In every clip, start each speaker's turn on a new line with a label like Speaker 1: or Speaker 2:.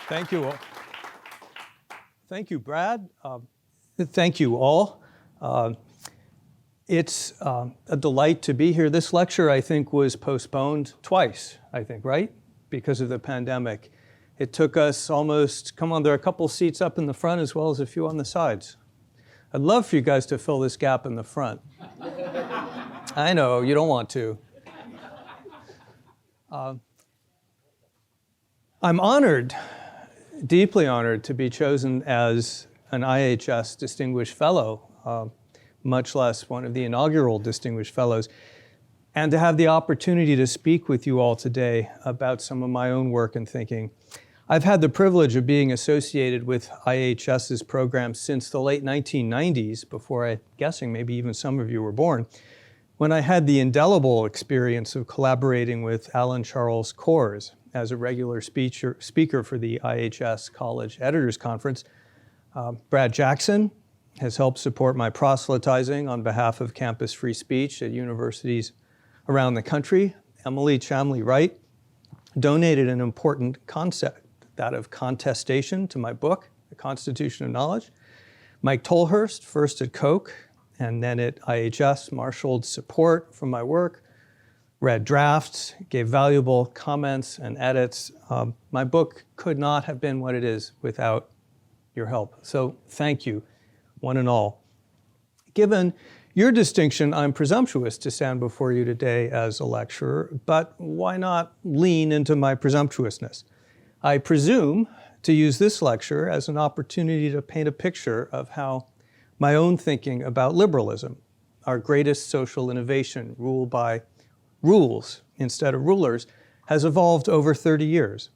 Speaker 1: Thank you all. Thank you, Brad. Thank you all. It's a delight to be here. This lecture, I think, was postponed twice, right? Because of the pandemic. It took us almost, come on, there are a couple seats up in the front as well as a few on the sides. I'd love for you guys to fill this gap in the front. I know, you don't want to. I'm honored, deeply honored, to be chosen as an IHS Distinguished Fellow, much less one of the inaugural Distinguished Fellows, and to have the opportunity to speak with you all today about some of my own work and thinking. I've had the privilege of being associated with IHS's program since the late 1990s, before I'm guessing maybe even some of you were born, when I had the indelible experience of collaborating with Alan Charles Kors as a regular speaker for the IHS College Editors Conference. Brad Jackson has helped support my proselytizing on behalf of campus free speech at universities around the country. Emily Chamley-Wright donated an important concept, that of contestation, to my book, The Constitution of Knowledge. Mike Tolhurst, first at Koch and then at IHS, marshaled support from my work, read drafts, gave valuable comments and edits. My book could not have been what it is without your help. So thank you, one and all. Given your distinction, I'm presumptuous to stand before you today as a lecturer, but why not lean into my presumptuousness? I presume to use this lecture as an opportunity to paint a picture of how my own thinking about liberalism, our greatest social innovation, ruled by rules instead of rulers, has evolved over 30 years.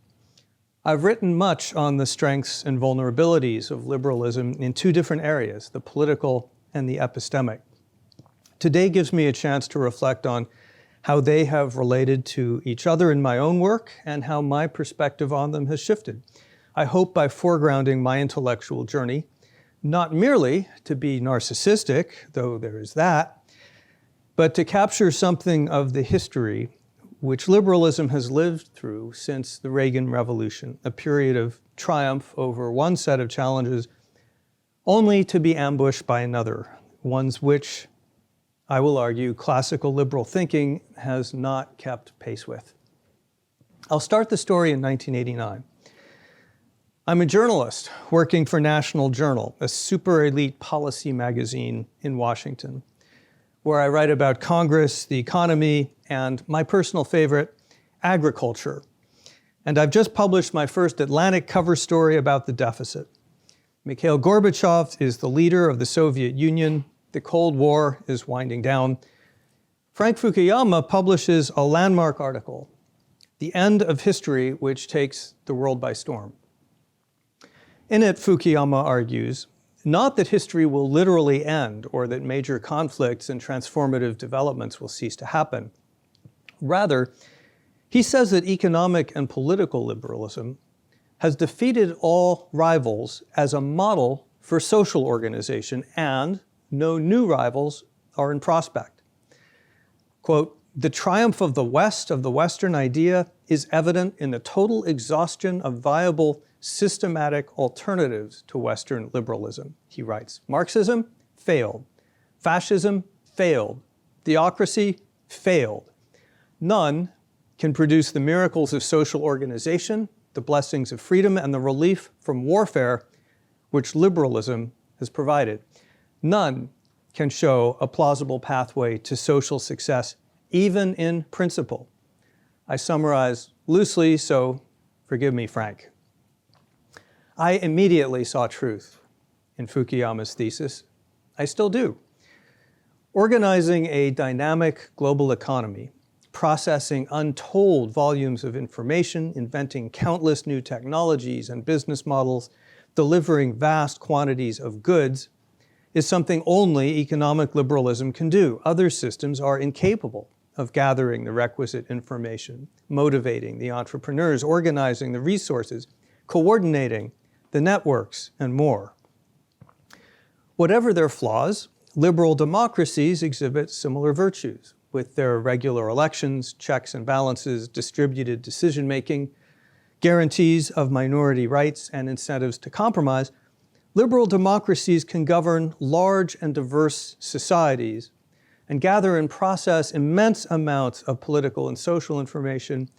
Speaker 1: I've written much on the strengths and vulnerabilities of liberalism in two different areas, the political and the epistemic. Today gives me a chance to reflect on how they have related to each other in my own work and how my perspective on them has shifted. I hope by foregrounding my intellectual journey, not merely to be narcissistic, though there is that, but to capture something of the history which liberalism has lived through since the Reagan Revolution, a period of triumph over one set of challenges only to be ambushed by another, ones which, I will argue, classical liberal thinking has not kept pace with. I'll start the story in 1989. I'm a journalist working for National Journal, a super elite policy magazine in Washington, where I write about Congress, the economy, and my personal favorite, agriculture. And I've just published my first Atlantic cover story about the deficit. Mikhail Gorbachev is the leader of the Soviet Union. The Cold War is winding down. Frank Fukuyama publishes a landmark article, The End of History, which takes the world by storm. In it, Fukuyama argues, not that history will literally end or that major conflicts and transformative developments will cease to happen. Rather, he says that economic and political liberalism has defeated all rivals as a model for social organization, and no new rivals are in prospect. Quote, the triumph of the West, of the Western idea, is evident in the total exhaustion of viable systematic alternatives to Western liberalism, he writes. Marxism failed. Fascism failed. Theocracy failed. None can produce the miracles of social organization, the blessings of freedom, and the relief from warfare which liberalism has provided. None can show a plausible pathway to social success, even in principle. I summarize loosely, so forgive me, Frank. I immediately saw truth in Fukuyama's thesis. I still do. Organizing a dynamic global economy, processing untold volumes of information, inventing countless new technologies and business models, delivering vast quantities of goods, is something only economic liberalism can do. Other systems are incapable of gathering the requisite information, motivating the entrepreneurs, organizing the resources, coordinating the networks, and more. Whatever their flaws, liberal democracies exhibit similar virtues, with their regular elections, checks and balances, distributed decision-making, guarantees of minority rights, and incentives to compromise, liberal democracies can govern large and diverse societies and gather and process immense amounts of political and social information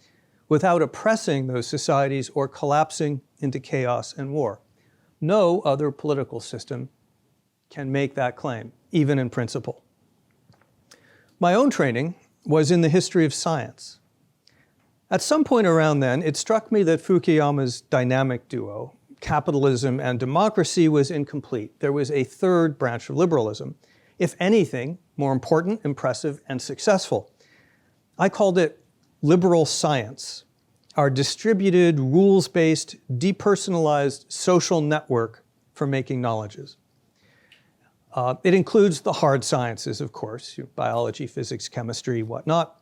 Speaker 1: without oppressing those societies or collapsing into chaos and war. No other political system can make that claim, even in principle. My own training was in the history of science. At some point around then, it struck me that Fukuyama's dynamic duo, capitalism and democracy, was incomplete. There was a third branch of liberalism, if anything, more important, impressive, and successful. I called it liberal science, our distributed, rules-based, depersonalized social network for making knowledges. It includes the hard sciences, of course, biology, physics, chemistry, whatnot.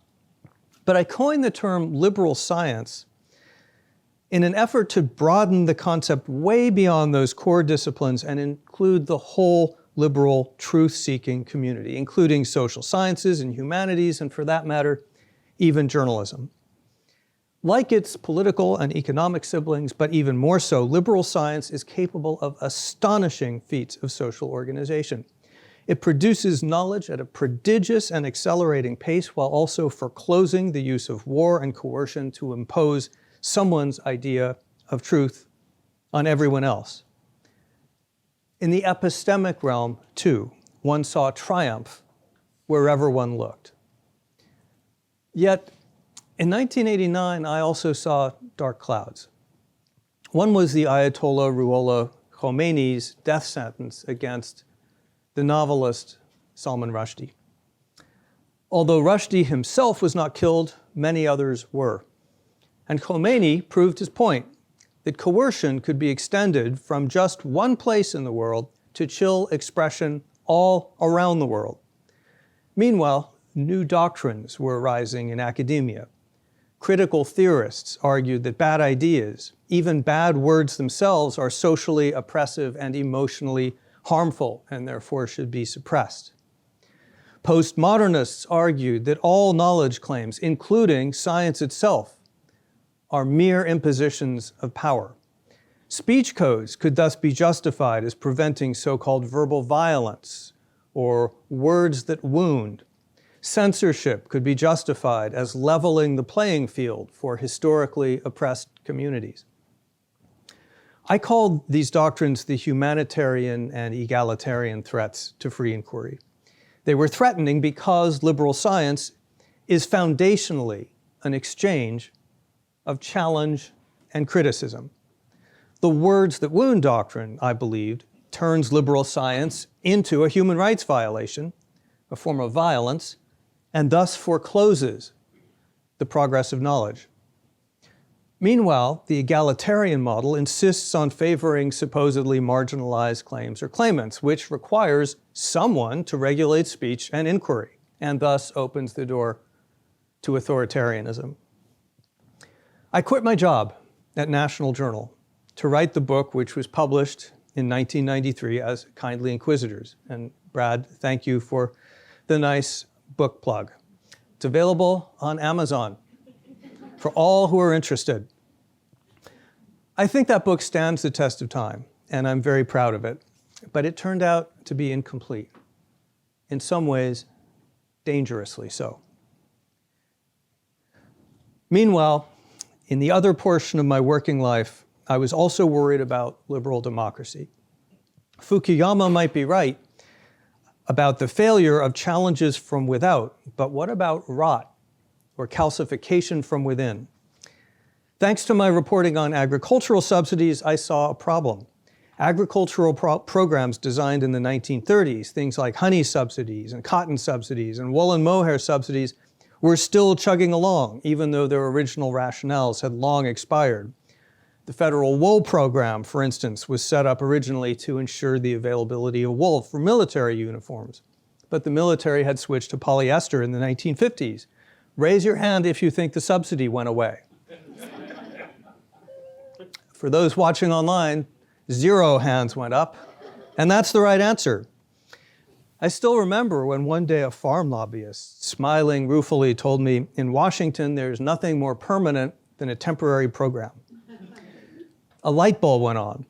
Speaker 1: But I coined the term liberal science in an effort to broaden the concept way beyond those core disciplines and include the whole liberal truth-seeking community, including social sciences and humanities, and for that matter, even journalism. Like its political and economic siblings, but even more so, liberal science is capable of astonishing feats of social organization. It produces knowledge at a prodigious and accelerating pace while also foreclosing the use of war and coercion to impose someone's idea of truth on everyone else. In the epistemic realm, too, one saw triumph wherever one looked. Yet, in 1989, I also saw dark clouds. One was the Ayatollah Ruhollah Khomeini's death sentence against the novelist Salman Rushdie. Although Rushdie himself was not killed, many others were. And Khomeini proved his point, that coercion could be extended from just one place in the world to chill expression all around the world. Meanwhile, new doctrines were arising in academia. Critical theorists argued that bad ideas, even bad words themselves, are socially oppressive and emotionally harmful and therefore should be suppressed. Postmodernists argued that all knowledge claims, including science itself, are mere impositions of power. Speech codes could thus be justified as preventing so-called verbal violence or words that wound. Censorship could be justified as leveling the playing field for historically oppressed communities. I called these doctrines the humanitarian and egalitarian threats to free inquiry. They were threatening because liberal science is foundationally an exchange of challenge and criticism. The words that wound doctrine, I believed, turns liberal science into a human rights violation, a form of violence, and thus forecloses the progress of knowledge. Meanwhile, the egalitarian model insists on favoring supposedly marginalized claims or claimants, which requires someone to regulate speech and inquiry, and thus opens the door to authoritarianism. I quit my job at National Journal to write the book which was published in 1993 as Kindly Inquisitors. And Brad, thank you for the nice book plug. It's available on Amazon for all who are interested. I think that book stands the test of time, and I'm very proud of it, but it turned out to be incomplete. In some ways, dangerously so. Meanwhile, in the other portion of my working life, I was also worried about liberal democracy. Fukuyama might be right about the failure of challenges from without, but what about rot or calcification from within? Thanks to my reporting on agricultural subsidies, I saw a problem. Agricultural programs designed in the 1930s, things like honey subsidies and cotton subsidies and wool and mohair subsidies, were still chugging along, even though their original rationales had long expired. The federal wool program, for instance, was set up originally to ensure the availability of wool for military uniforms. But the military had switched to polyester in the 1950s. Raise your hand if you think the subsidy went away. For those watching online, 0 hands went up, and that's the right answer. I still remember when one day a farm lobbyist, smiling ruefully, told me, in Washington, there's nothing more permanent than a temporary program. a light bulb went on.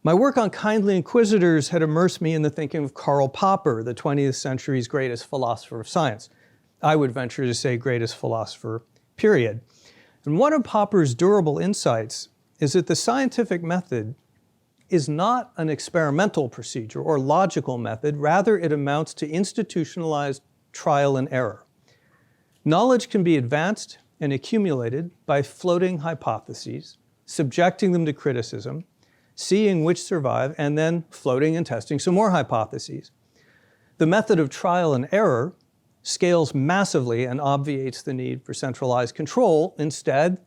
Speaker 1: My work on kindly inquisitors had immersed me in the thinking of Karl Popper, the 20th century's greatest philosopher of science. I would venture to say greatest philosopher, period. And one of Popper's durable insights is that the scientific method is not an experimental procedure or logical method. Rather, it amounts to institutionalized trial and error. Knowledge can be advanced and accumulated by floating hypotheses, subjecting them to criticism, seeing which survive, and then floating and testing some more hypotheses. The method of trial and error scales massively and obviates the need for centralized control. Instead,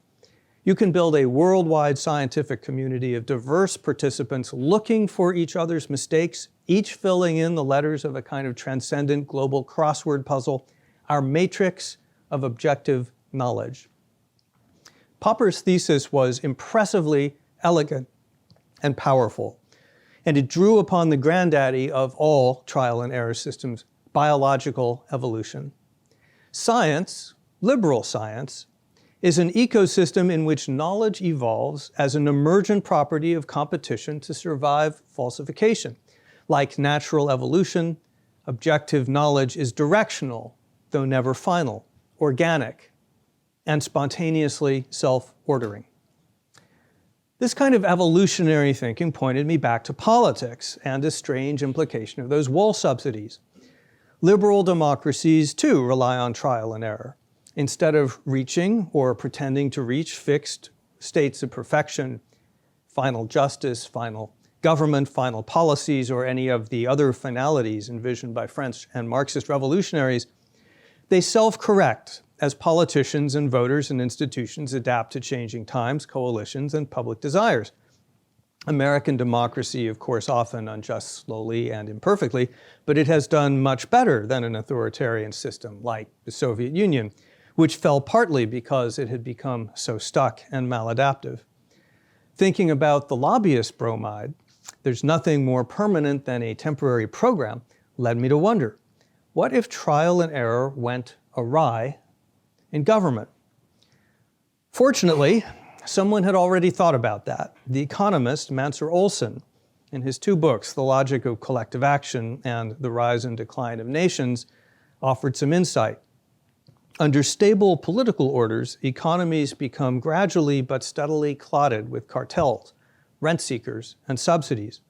Speaker 1: you can build a worldwide scientific community of diverse participants looking for each other's mistakes, each filling in the letters of a kind of transcendent global crossword puzzle, our matrix of objective knowledge. Popper's thesis was impressively elegant and powerful, and it drew upon the granddaddy of all trial and error systems, biological evolution. Science, liberal science, is an ecosystem in which knowledge evolves as an emergent property of competition to survive falsification. Like natural evolution, objective knowledge is directional, though never final, organic, and spontaneously self-ordering. This kind of evolutionary thinking pointed me back to politics and a strange implication of those wool subsidies. Liberal democracies, too, rely on trial and error. Instead of reaching or pretending to reach fixed states of perfection, final justice, final government, final policies, or any of the other finalities envisioned by French and Marxist revolutionaries, they self-correct as politicians and voters and institutions adapt to changing times, coalitions, and public desires. American democracy, of course, often unjust, slowly, and imperfectly, but it has done much better than an authoritarian system like the Soviet Union, which fell partly because it had become so stuck and maladaptive. Thinking about the lobbyist bromide, there's nothing more permanent than a temporary program, led me to wonder, what if trial and error went awry in government? Fortunately, someone had already thought about that. The economist Mansur Olson, in his two books, The Logic of Collective Action and The Rise and Decline of Nations, offered some insight. Under stable political orders, economies become gradually but steadily clotted with cartels, rent seekers, and subsidies.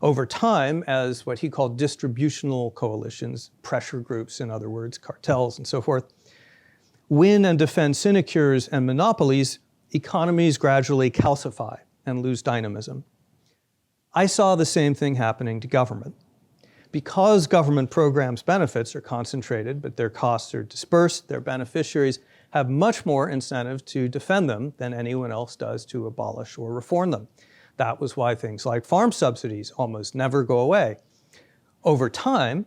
Speaker 1: Over time, as what he called distributional coalitions, pressure groups, in other words, cartels and so forth, win and defend sinecures and monopolies, economies gradually calcify and lose dynamism. I saw the same thing happening to government. Because government programs' benefits are concentrated, but their costs are dispersed, their beneficiaries have much more incentive to defend them than anyone else does to abolish or reform them. That was why things like farm subsidies almost never go away. Over time,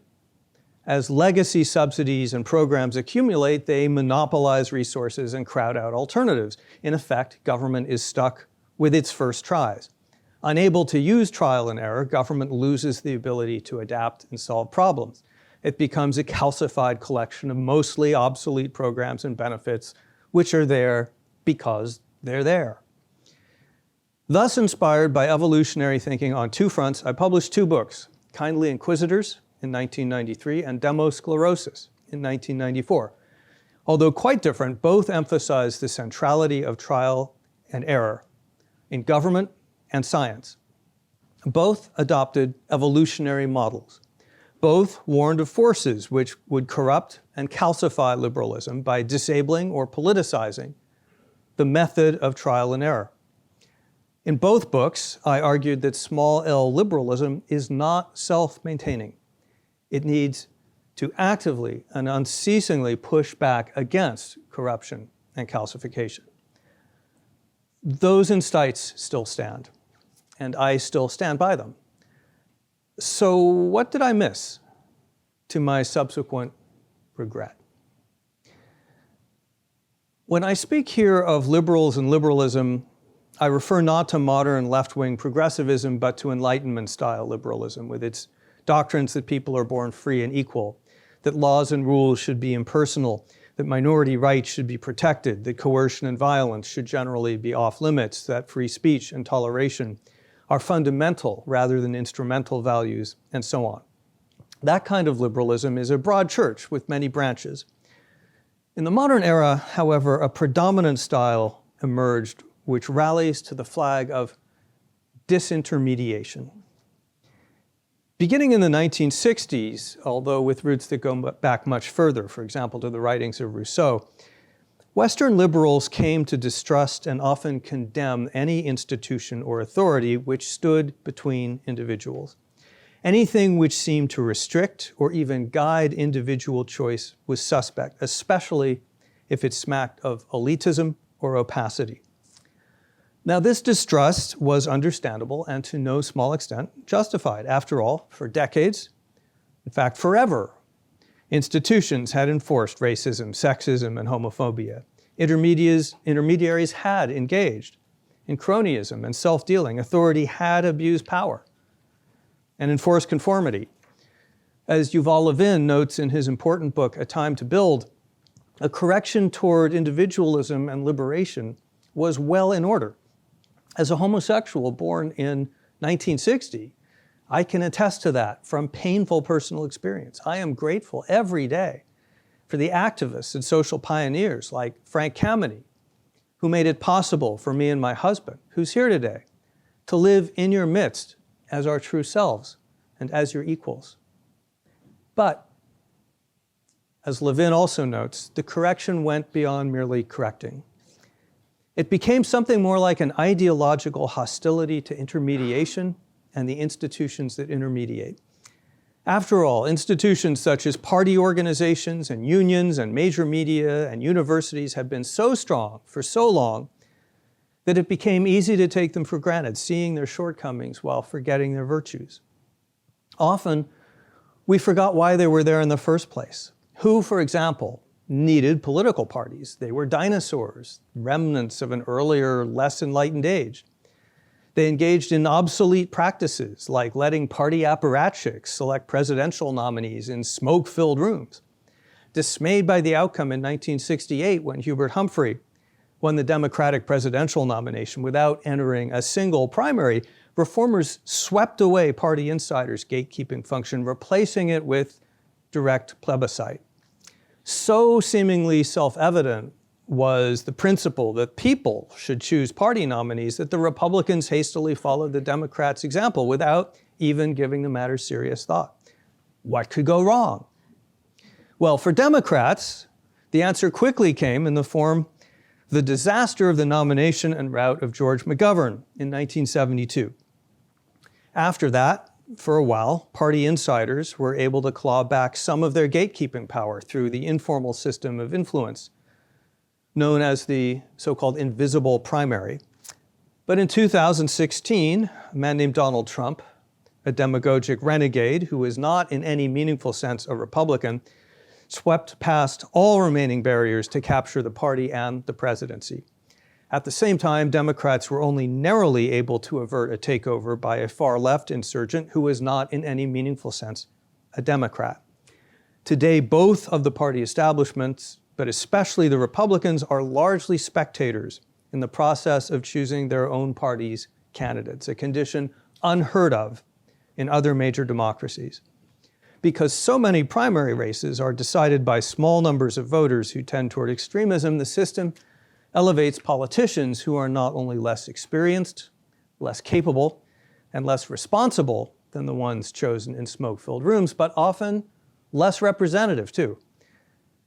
Speaker 1: as legacy subsidies and programs accumulate, they monopolize resources and crowd out alternatives. In effect, government is stuck with its first tries. Unable to use trial and error, government loses the ability to adapt and solve problems. It becomes a calcified collection of mostly obsolete programs and benefits, which are there because they're there. Thus inspired by evolutionary thinking on two fronts, I published two books, Kindly Inquisitors in 1993 and Demosclerosis in 1994. Although quite different, both emphasize the centrality of trial and error in government and science. Both adopted evolutionary models. Both warned of forces which would corrupt and calcify liberalism by disabling or politicizing the method of trial and error. In both books, I argued that small L liberalism is not self-maintaining. It needs to actively and unceasingly push back against corruption and calcification. Those insights still stand, and I still stand by them. So what did I miss to my subsequent regret? When I speak here of liberals and liberalism, I refer not to modern left-wing progressivism, but to Enlightenment-style liberalism, with its doctrines that people are born free and equal, that laws and rules should be impersonal, that minority rights should be protected, that coercion and violence should generally be off limits, that free speech and toleration are fundamental rather than instrumental values, and so on. That kind of liberalism is a broad church with many branches. In the modern era, however, a predominant style emerged which rallies to the flag of disintermediation. Beginning in the 1960s, although with roots that go back much further, for example, to the writings of Rousseau, Western liberals came to distrust and often condemn any institution or authority which stood between individuals. Anything which seemed to restrict or even guide individual choice was suspect, especially if it smacked of elitism or opacity. Now, this distrust was understandable and to no small extent justified. After all, for decades, in fact, forever, institutions had enforced racism, sexism, and homophobia. Intermediaries had engaged in cronyism and self-dealing. Authority had abused power and enforced conformity. As Yuval Levin notes in his important book, A Time to Build, a correction toward individualism and liberation was well in order. As a homosexual born in 1960, I can attest to that from painful personal experience. I am grateful every day for the activists and social pioneers like Frank Kameny, who made it possible for me and my husband, who's here today, to live in your midst as our true selves and as your equals. But, as Levin also notes, the correction went beyond merely correcting. It became something more like an ideological hostility to intermediation and the institutions that intermediate. After all, institutions such as party organizations and unions and major media and universities have been so strong for so long that it became easy to take them for granted, seeing their shortcomings while forgetting their virtues. Often, we forgot why they were there in the first place. Who, for example, needed political parties? They were dinosaurs, remnants of an earlier, less enlightened age. They engaged in obsolete practices like letting party apparatchiks select presidential nominees in smoke-filled rooms. Dismayed by the outcome in 1968 when Hubert Humphrey won the Democratic presidential nomination without entering a single primary, reformers swept away party insiders' gatekeeping function, replacing it with direct plebiscite. So seemingly self-evident was the principle that people should choose party nominees that the Republicans hastily followed the Democrats' example without even giving the matter serious thought. What could go wrong? Well, for Democrats, the answer quickly came in the form of the disaster of the nomination and rout of George McGovern in 1972. After that, for a while, party insiders were able to claw back some of their gatekeeping power through the informal system of influence, known as the so-called invisible primary. But in 2016, a man named Donald Trump, a demagogic renegade who is not in any meaningful sense a Republican, swept past all remaining barriers to capture the party and the presidency. At the same time, Democrats were only narrowly able to avert a takeover by a far-left insurgent who is not in any meaningful sense a Democrat. Today, both of the party establishments, but especially the Republicans, are largely spectators in the process of choosing their own party's candidates, a condition unheard of in other major democracies. Because so many primary races are decided by small numbers of voters who tend toward extremism, the system elevates politicians who are not only less experienced, less capable, and less responsible than the ones chosen in smoke-filled rooms, but often less representative too.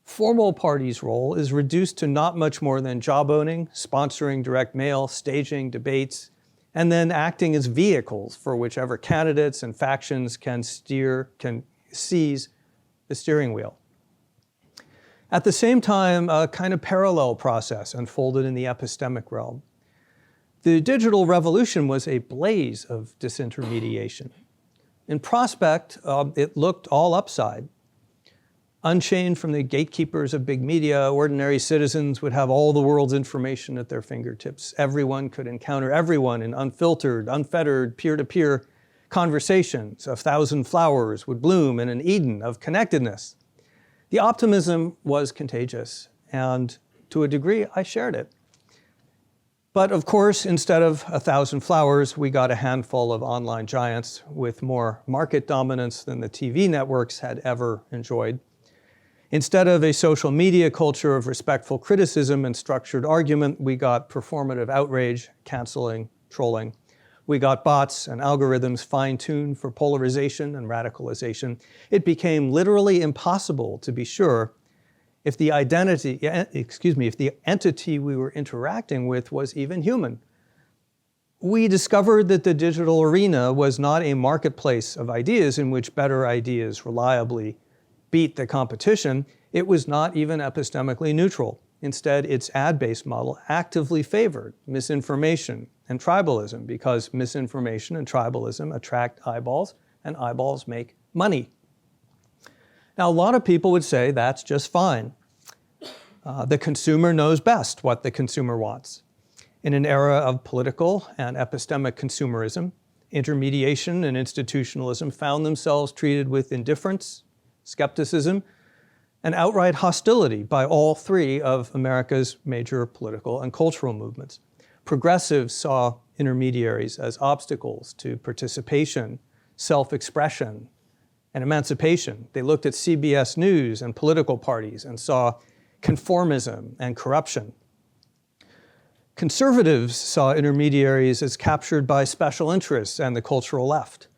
Speaker 1: Formal party's role is reduced to not much more than job owning, sponsoring direct mail, staging debates, and then acting as vehicles for whichever candidates and factions can seize the steering wheel. At the same time, a kind of parallel process unfolded in the epistemic realm. The digital revolution was a blaze of disintermediation. In prospect, it looked all upside. Unchained from the gatekeepers of big media, ordinary citizens would have all the world's information at their fingertips. Everyone could encounter everyone in unfiltered, unfettered, peer-to-peer conversations. 1,000 flowers would bloom in an Eden of connectedness. The optimism was contagious, and to a degree, I shared it. But of course, instead of 1,000 flowers, we got a handful of online giants with more market dominance than the TV networks had ever enjoyed. Instead of a social media culture of respectful criticism and structured argument, we got performative outrage, canceling, trolling. We got bots and algorithms fine-tuned for polarization and radicalization. It became literally impossible to be sure if the entity we were interacting with was even human. We discovered that the digital arena was not a marketplace of ideas in which better ideas reliably beat the competition. It was not even epistemically neutral. Instead, its ad-based model actively favored misinformation and tribalism because misinformation and tribalism attract eyeballs, and eyeballs make money. Now, a lot of people would say that's just fine. The consumer knows best what the consumer wants. In an era of political and epistemic consumerism, intermediation and institutionalism found themselves treated with indifference, skepticism, and outright hostility by all three of America's major political and cultural movements. Progressives saw intermediaries as obstacles to participation, self-expression, and emancipation. They looked at CBS News and political parties and saw conformism and corruption. Conservatives saw intermediaries as captured by special interests and the cultural left.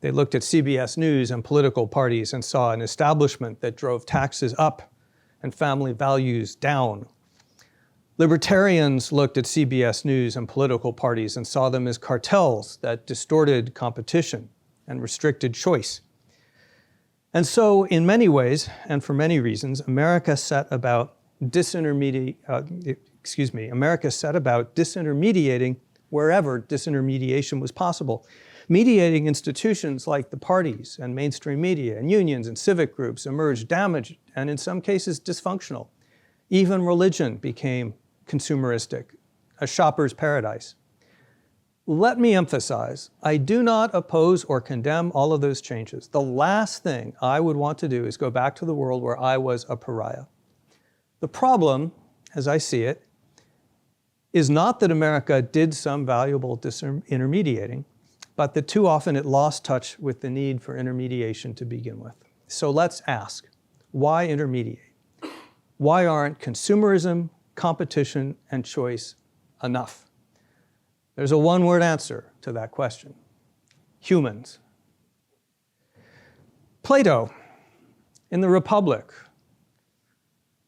Speaker 1: They looked at CBS News and political parties and saw an establishment that drove taxes up and family values down. Libertarians looked at CBS News and political parties and saw them as cartels that distorted competition and restricted choice. And so, in many ways, and for many reasons, America set about disintermediating wherever disintermediation was possible. Mediating institutions like the parties and mainstream media and unions and civic groups emerged damaged and in some cases dysfunctional. Even religion became consumeristic, a shopper's paradise. Let me emphasize, I do not oppose or condemn all of those changes. The last thing I would want to do is go back to the world where I was a pariah. The problem, as I see it, is not that America did some valuable disintermediating, but that too often it lost touch with the need for intermediation to begin with. So let's ask, why intermediate? Why aren't consumerism, competition, and choice enough? There's a one-word answer to that question: humans. Plato, in the Republic,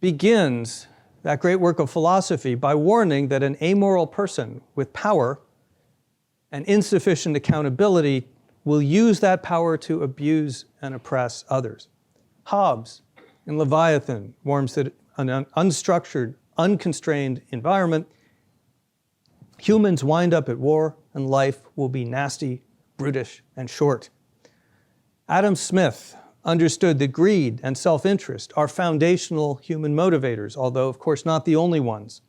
Speaker 1: begins that great work of philosophy by warning that an amoral person with power and insufficient accountability will use that power to abuse and oppress others. Hobbes, in Leviathan, warns that an unstructured, unconstrained environment, humans wind up at war and life will be nasty, brutish, and short. Adam Smith understood that greed and self-interest are foundational human motivators, although of course not the only ones.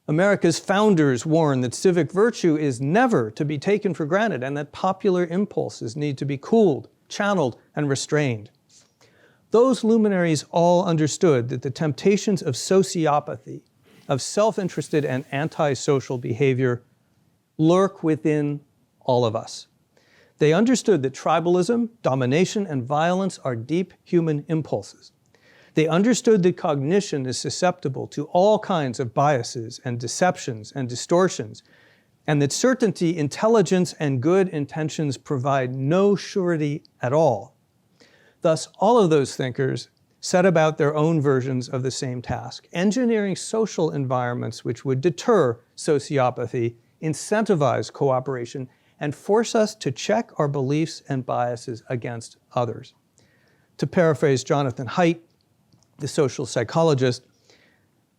Speaker 1: America's founders warned that civic virtue is never to be taken for granted and that popular impulses need to be cooled, channeled, and restrained. Those luminaries all understood that the temptations of sociopathy, of self-interested and antisocial behavior, lurk within all of us. They understood that tribalism, domination, and violence are deep human impulses. They understood that cognition is susceptible to all kinds of biases and deceptions and distortions, and that certainty, intelligence, and good intentions provide no surety at all. Thus, all of those thinkers set about their own versions of the same task, engineering social environments which would deter sociopathy, incentivize cooperation, and force us to check our beliefs and biases against others. To paraphrase Jonathan Haidt, the social psychologist,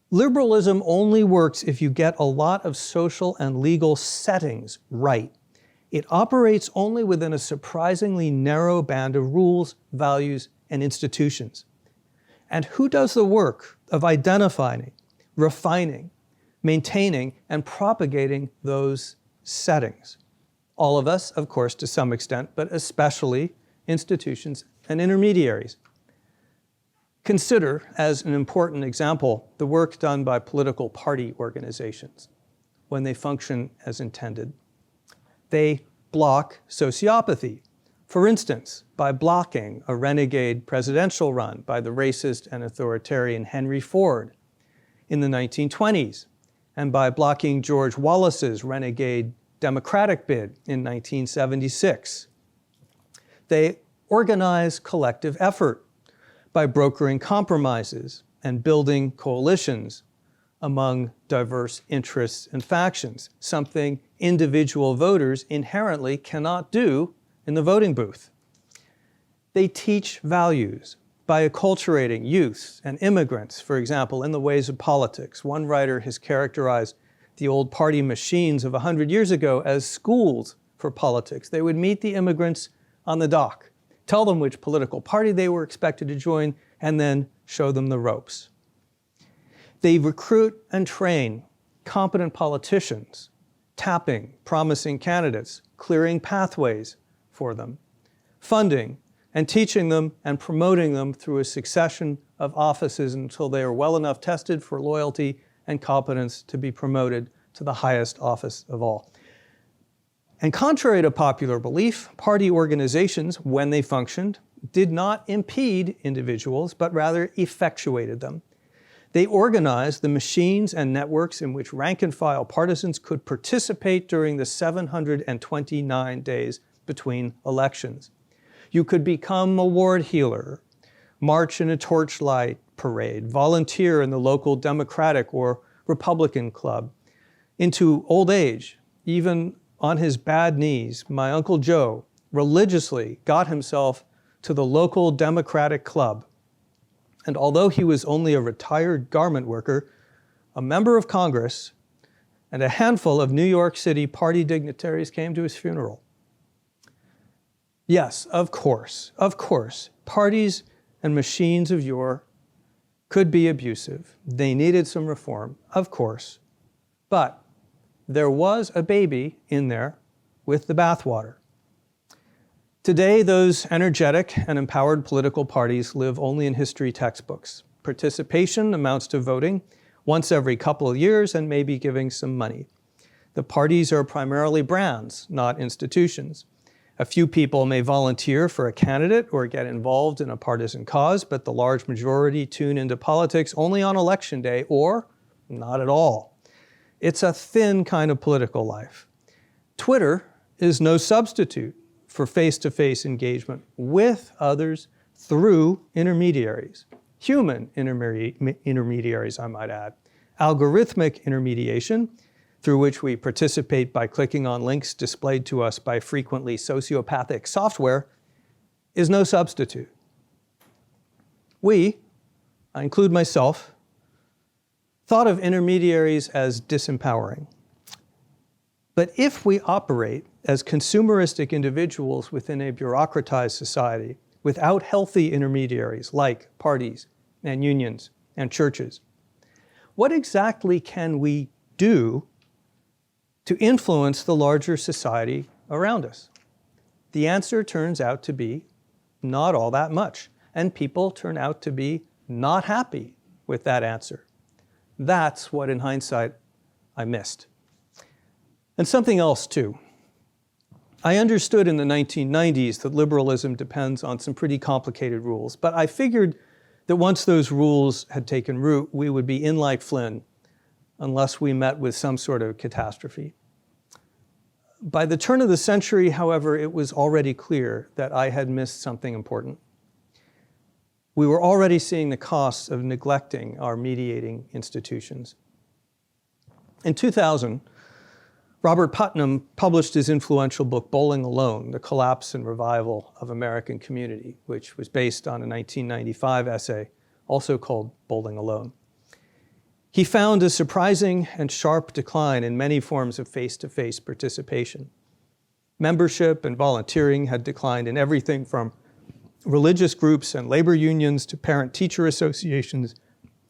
Speaker 1: liberalism only works if you get a lot of social and legal settings right. It operates only within a surprisingly narrow band of rules, values, and institutions. And who does the work of identifying, refining, maintaining, and propagating those settings? All of us, of course, to some extent, but especially institutions and intermediaries. Consider, as an important example, the work done by political party organizations when they function as intended. They block sociopathy, for instance, by blocking a renegade presidential run by the racist and authoritarian Henry Ford in the 1920s, and by blocking George Wallace's renegade Democratic bid in 1976. They organize collective effort by brokering compromises and building coalitions among diverse interests and factions, something individual voters inherently cannot do in the voting booth. They teach values by acculturating youths and immigrants, for example, in the ways of politics. One writer has characterized the old party machines of 100 years ago as schools for politics. They would meet the immigrants on the dock, tell them which political party they were expected to join, and then show them the ropes. They recruit and train competent politicians, tapping promising candidates, clearing pathways for them, funding and teaching them and promoting them through a succession of offices until they are well enough tested for loyalty and competence to be promoted to the highest office of all. And contrary to popular belief, party organizations, when they functioned, did not impede individuals, but rather effectuated them. They organized the machines and networks in which rank-and-file partisans could participate during the 729 days between elections. You could become a ward healer, march in a torchlight parade, volunteer in the local Democratic or Republican club. Into old age, even on his bad knees, my Uncle Joe religiously got himself to the local Democratic club. And although he was only a retired garment worker, a member of Congress and a handful of New York City party dignitaries came to his funeral. Yes, of course, parties and machines of yore could be abusive. They needed some reform, of course. But there was a baby in there with the bathwater. Today, those energetic and empowered political parties live only in history textbooks. Participation amounts to voting once every couple of years and maybe giving some money. The parties are primarily brands, not institutions. A few people may volunteer for a candidate or get involved in a partisan cause, but the large majority tune into politics only on election day or not at all. It's a thin kind of political life. Twitter is no substitute for face-to-face engagement with others through intermediaries. Human intermediaries, I might add. Algorithmic intermediation, through which we participate by clicking on links displayed to us by frequently sociopathic software, is no substitute. We, I include myself, thought of intermediaries as disempowering. But if we operate as consumeristic individuals within a bureaucratized society without healthy intermediaries like parties and unions and churches, what exactly can we do to influence the larger society around us? The answer turns out to be not all that much, and people turn out to be not happy with that answer. That's what, in hindsight, I missed. And something else, too. I understood in the 1990s that liberalism depends on some pretty complicated rules, but I figured that once those rules had taken root, we would be in like Flynn, unless we met with some sort of catastrophe. By the turn of the century, however, it was already clear that I had missed something important. We were already seeing the costs of neglecting our mediating institutions. In 2000, Robert Putnam published his influential book, Bowling Alone, The Collapse and Revival of American Community, which was based on a 1995 essay, also called Bowling Alone. He found a surprising and sharp decline in many forms of face-to-face participation. Membership and volunteering had declined in everything from religious groups and labor unions to parent-teacher associations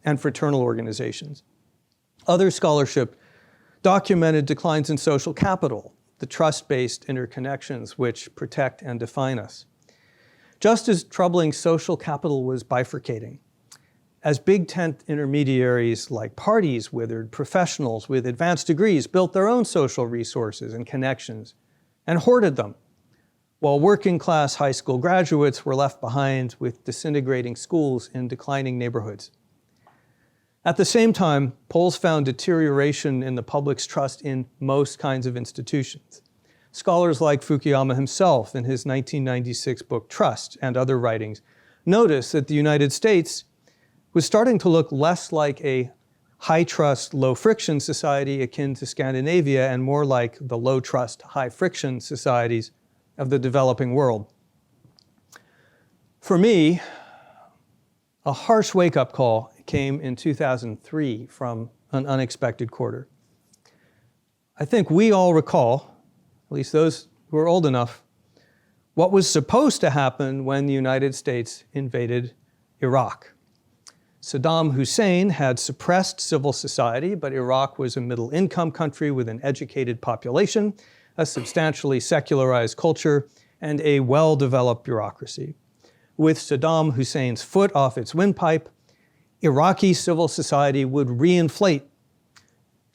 Speaker 1: and fraternal organizations. Other scholarship documented declines in social capital, the trust-based interconnections which protect and define us. Just as troubling social capital was bifurcating, as big tent intermediaries like parties withered, professionals with advanced degrees built their own social resources and connections and hoarded them, while working class high school graduates were left behind with disintegrating schools in declining neighborhoods. At the same time, polls found deterioration in the public's trust in most kinds of institutions. Scholars like Fukuyama himself in his 1996 book Trust and other writings noticed that the United States was starting to look less like a high-trust, low-friction society akin to Scandinavia and more like the low-trust, high-friction societies of the developing world. For me, a harsh wake-up call came in 2003 from an unexpected quarter. I think we all recall, at least those who are old enough, what was supposed to happen when the United States invaded Iraq. Saddam Hussein had suppressed civil society, but Iraq was a middle-income country with an educated population, a substantially secularized culture, and a well-developed bureaucracy. With Saddam Hussein's foot off its windpipe, Iraqi civil society would reinflate.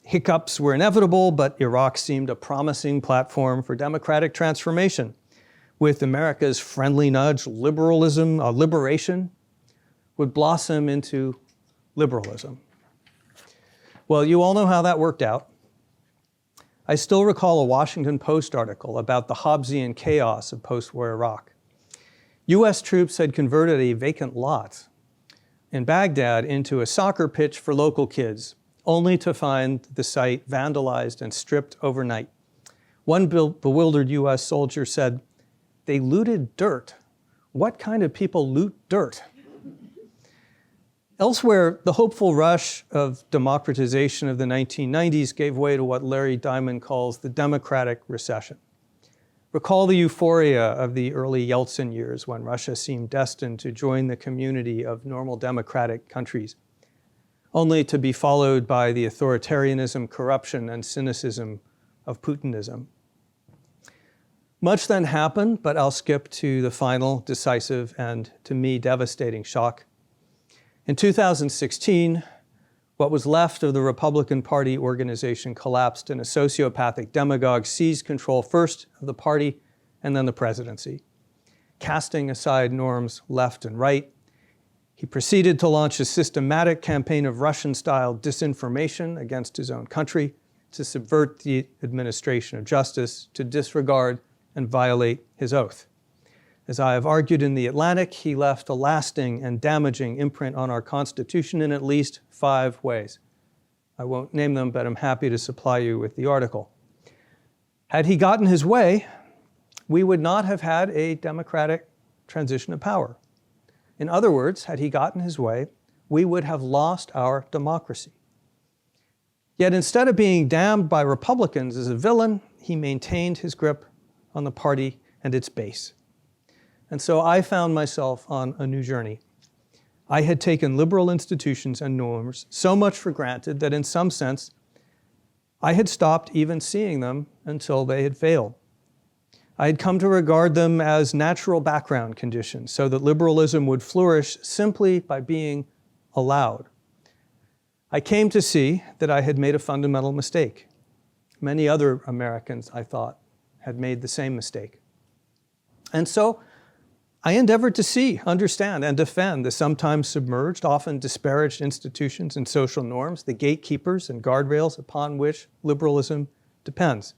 Speaker 1: Hiccups were inevitable, but Iraq seemed a promising platform for democratic transformation. With America's friendly nudge, liberation would blossom into liberalism. Well, you all know how that worked out. I still recall a Washington Post article about the Hobbesian chaos of post-war Iraq. US troops had converted a vacant lot in Baghdad into a soccer pitch for local kids, only to find the site vandalized and stripped overnight. One bewildered US soldier said, "They looted dirt. What kind of people loot dirt?" Elsewhere, the hopeful rush of democratization of the 1990s gave way to what Larry Diamond calls the democratic recession. Recall the euphoria of the early Yeltsin years when Russia seemed destined to join the community of normal democratic countries, only to be followed by the authoritarianism, corruption, and cynicism of Putinism. Much then happened, but I'll skip to the final, decisive, and to me, devastating shock. In 2016, what was left of the Republican Party organization collapsed and a sociopathic demagogue seized control first of the party and then the presidency. Casting aside norms left and right, he proceeded to launch a systematic campaign of Russian-style disinformation against his own country, to subvert the administration of justice, to disregard and violate his oath. As I have argued in The Atlantic, he left a lasting and damaging imprint on our Constitution in at least 5 ways. I won't name them, but I'm happy to supply you with the article. Had he gotten his way, we would not have had a democratic transition of power. In other words, had he gotten his way, we would have lost our democracy. Yet instead of being damned by Republicans as a villain, he maintained his grip on the party and its base. And so I found myself on a new journey. I had taken liberal institutions and norms so much for granted that in some sense, I had stopped even seeing them until they had failed. I had come to regard them as natural background conditions so that liberalism would flourish simply by being allowed. I came to see that I had made a fundamental mistake. Many other Americans, I thought, had made the same mistake. And so I endeavored to see, understand, and defend the sometimes submerged, often disparaged institutions and social norms, the gatekeepers and guardrails upon which liberalism depends.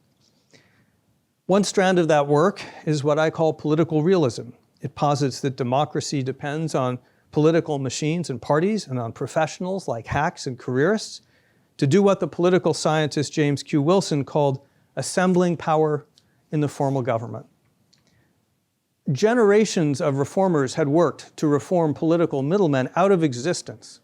Speaker 1: One strand of that work is what I call political realism. It posits that democracy depends on political machines and parties and on professionals like hacks and careerists to do what the political scientist James Q. Wilson called assembling power in the formal government. Generations of reformers had worked to reform political middlemen out of existence.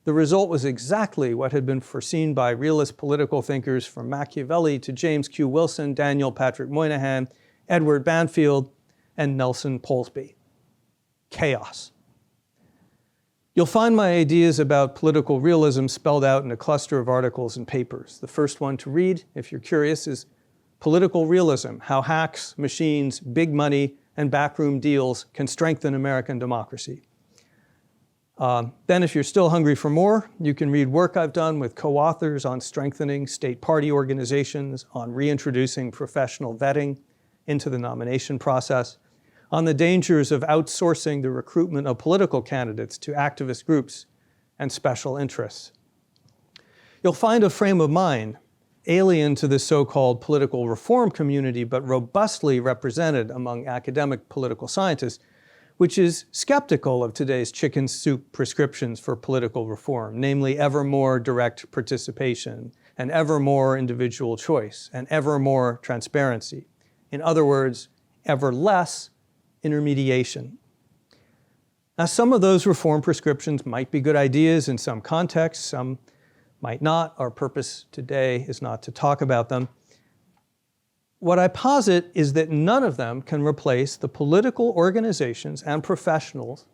Speaker 1: The result was exactly what had been foreseen by realist political thinkers from Machiavelli to James Q. Wilson, Daniel Patrick Moynihan, Edward Banfield, and Nelson Polsby. Chaos. You'll find my ideas about political realism spelled out in a cluster of articles and papers. The first one to read, if you're curious, is Political Realism: How Hacks, Machines, Big Money, and Backroom Deals Can Strengthen American Democracy. Then if you're still hungry for more, you can read work I've done with co-authors on strengthening state party organizations, on reintroducing professional vetting into the nomination process, on the dangers of outsourcing the recruitment of political candidates to activist groups and special interests. You'll find a frame of mind alien to the so-called political reform community, but robustly represented among academic political scientists, which is skeptical of today's chicken soup prescriptions for political reform, namely ever more direct participation and ever more individual choice and ever more transparency. In other words, ever less intermediation. Now, some of those reform prescriptions might be good ideas in some contexts, some might not. Our purpose today is not to talk about them. What I posit is that none of them can replace the political organizations and professionals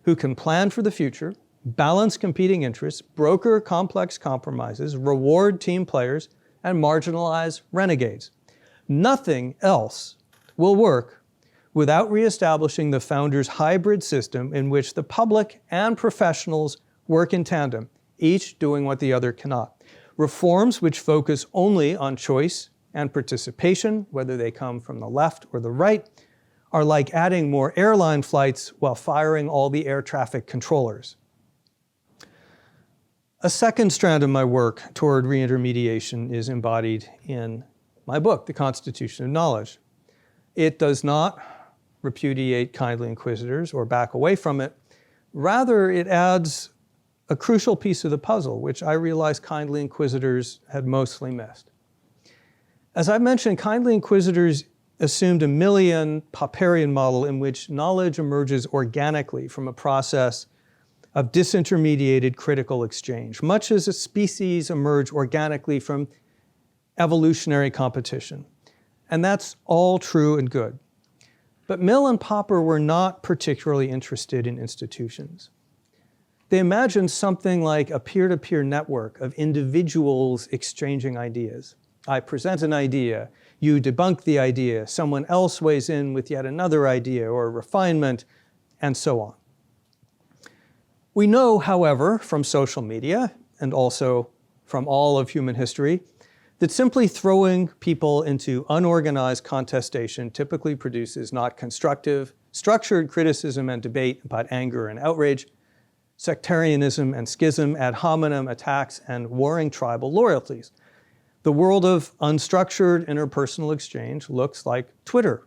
Speaker 1: who can plan for the future, balance competing interests, broker complex compromises, reward team players, and marginalize renegades. Nothing else will work without reestablishing the founders' hybrid system in which the public and professionals work in tandem, each doing what the other cannot. Reforms which focus only on choice and participation, whether they come from the left or the right, are like adding more airline flights while firing all the air traffic controllers. A second strand of my work toward reintermediation is embodied in my book, The Constitution of Knowledge. It does not repudiate kindly inquisitors or back away from it. Rather, it adds a crucial piece of the puzzle, which I realize kindly inquisitors had mostly missed. As I mentioned, kindly inquisitors assumed a Millian Popperian model in which knowledge emerges organically from a process of disintermediated critical exchange, much as a species emerge organically from evolutionary competition. And that's all true and good. But Mill and Popper were not particularly interested in institutions. They imagined something like a peer-to-peer network of individuals exchanging ideas. I present an idea, you debunk the idea, someone else weighs in with yet another idea or refinement, and so on. We know, however, from social media and also from all of human history, that simply throwing people into unorganized contestation typically produces not constructive, structured criticism and debate, but anger and outrage, sectarianism and schism, ad hominem attacks, and warring tribal loyalties. The world of unstructured interpersonal exchange looks like Twitter,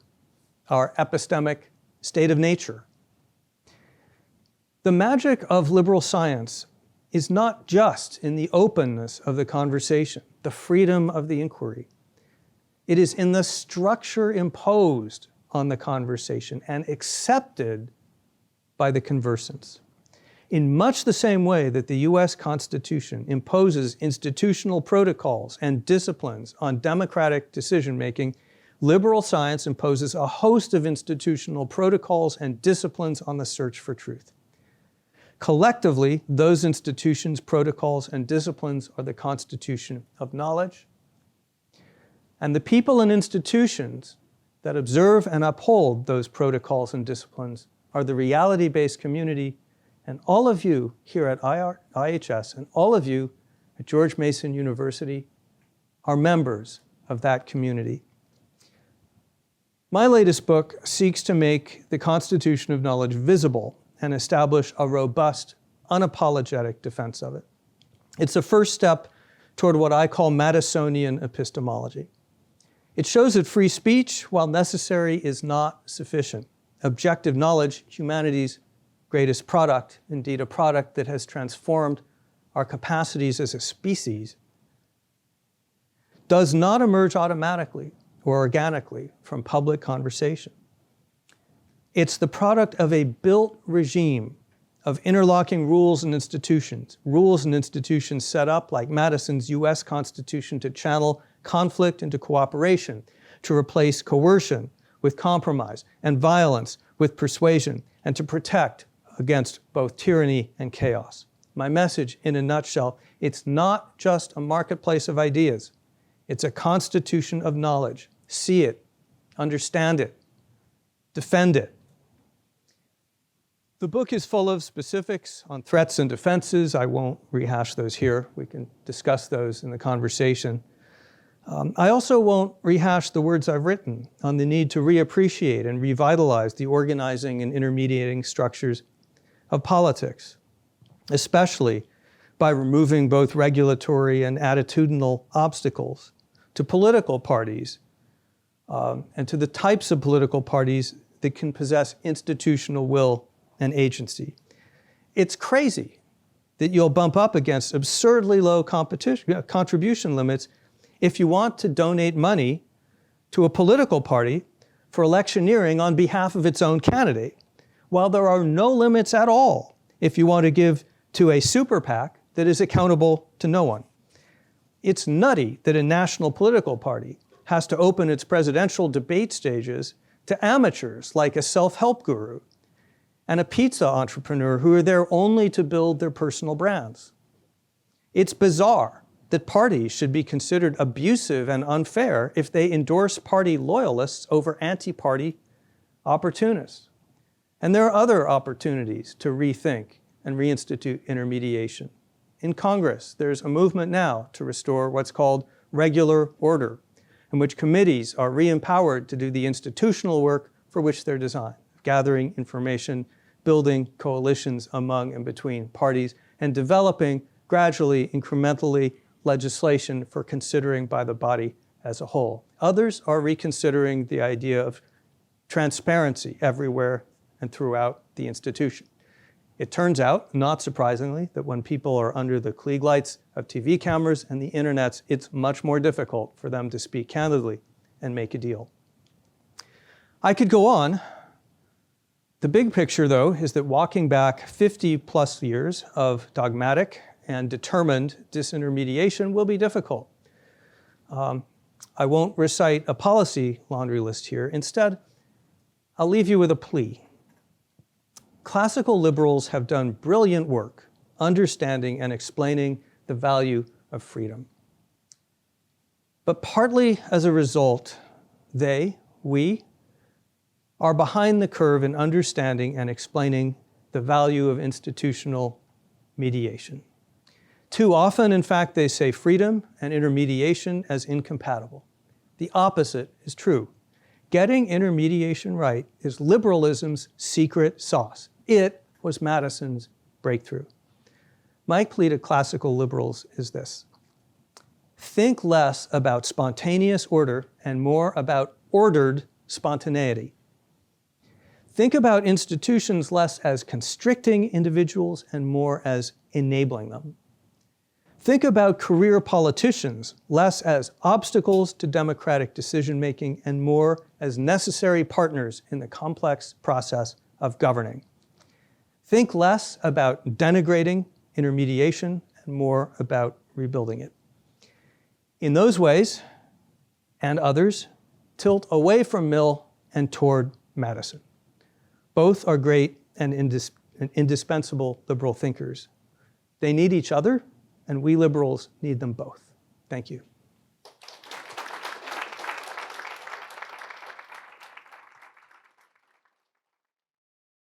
Speaker 1: our epistemic state of nature. The magic of liberal science is not just in the openness of the conversation, the freedom of the inquiry. It is in the structure imposed on the conversation and accepted by the conversants. In much the same way that the US Constitution imposes institutional protocols and disciplines on democratic decision-making, liberal science imposes a host of institutional protocols and disciplines on the search for truth. Collectively, those institutions, protocols, and disciplines are the constitution of knowledge. And the people and institutions that observe and uphold those protocols and disciplines are the reality-based community. And all of you here at IHS and all of you at George Mason University are members of that community. My latest book seeks to make the Constitution of Knowledge visible and establish a robust, unapologetic defense of it. It's a first step toward what I call Madisonian epistemology. It shows that free speech, while necessary, is not sufficient. Objective knowledge, humanity's greatest product, indeed a product that has transformed our capacities as a species, does not emerge automatically or organically from public conversation. It's the product of a built regime of interlocking rules and institutions set up like Madison's US Constitution to channel conflict into cooperation, to replace coercion with compromise and violence with persuasion, and to protect against both tyranny and chaos. My message, in a nutshell, it's not just a marketplace of ideas. It's a constitution of knowledge. See it, understand it, defend it. The book is full of specifics on threats and defenses. I won't rehash those here. We can discuss those in the conversation. I also won't rehash the words I've written on the need to reappreciate and revitalize the organizing and intermediating structures of politics, especially by removing both regulatory and attitudinal obstacles to political parties and to the types of political parties that can possess institutional will and agency. It's crazy that you'll bump up against absurdly low contribution limits if you want to donate money to a political party for electioneering on behalf of its own candidate, while there are no limits at all if you want to give to a super PAC that is accountable to no one. It's nutty that a national political party has to open its presidential debate stages to amateurs like a self-help guru and a pizza entrepreneur who are there only to build their personal brands. It's bizarre that parties should be considered abusive and unfair if they endorse party loyalists over anti-party opportunists. And there are other opportunities to rethink and reinstitute intermediation. In Congress, there's a movement now to restore what's called regular order, in which committees are re-empowered to do the institutional work for which they're designed, gathering information, building coalitions among and between parties, and developing gradually, incrementally, legislation for considering by the body as a whole. Others are reconsidering the idea of transparency everywhere and throughout the institution. It turns out, not surprisingly, that when people are under the Klieg lights of TV cameras and the internets, it's much more difficult for them to speak candidly and make a deal. I could go on. The big picture, though, is that walking back 50 plus years of dogmatic and determined disintermediation will be difficult. I won't recite a policy laundry list here. Instead, I'll leave you with a plea. Classical liberals have done brilliant work understanding and explaining the value of freedom. But partly as a result, we, are behind the curve in understanding and explaining the value of institutional mediation. Too often, in fact, they say freedom and intermediation as incompatible. The opposite is true. Getting intermediation right is liberalism's secret sauce. It was Madison's breakthrough. My plea to classical liberals is this: think less about spontaneous order and more about ordered spontaneity. Think about institutions less as constricting individuals and more as enabling them. Think about career politicians less as obstacles to democratic decision-making and more as necessary partners in the complex process of governing. Think less about denigrating intermediation and more about rebuilding it. In those ways, and others, tilt away from Mill and toward Madison. Both are great and indispensable liberal thinkers. They need each other, and we liberals need them both. Thank you.